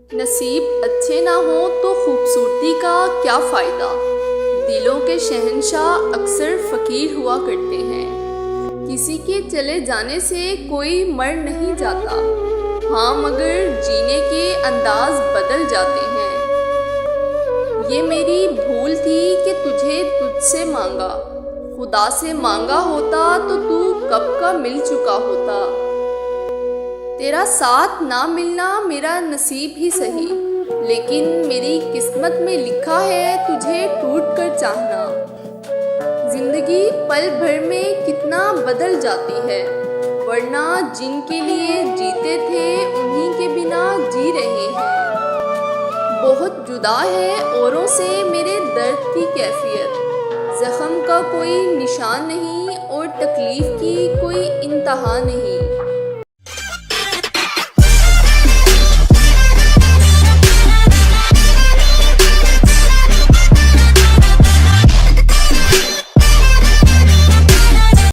नसीब अच्छे ना हो तो खूबसूरती का क्या फ़ायदा। दिलों के शहंशाह अक्सर फ़कीर हुआ करते हैं। किसी के चले जाने से कोई मर नहीं जाता, हाँ मगर जीने के अंदाज बदल जाते हैं। ये मेरी भूल थी कि तुझे तुझसे मांगा, खुदा से मांगा होता तो तू कब का मिल चुका होता। तेरा साथ ना मिलना मेरा नसीब ही सही, लेकिन मेरी किस्मत में लिखा है तुझे टूट कर चाहना। जिंदगी पल भर में कितना बदल जाती है, वरना जिनके लिए जीते थे उन्हीं के बिना जी रहे हैं। बहुत जुदा है औरों से मेरे दर्द की कैफियत, जख्म का कोई निशान नहीं और तकलीफ की कोई इंतहा नहीं।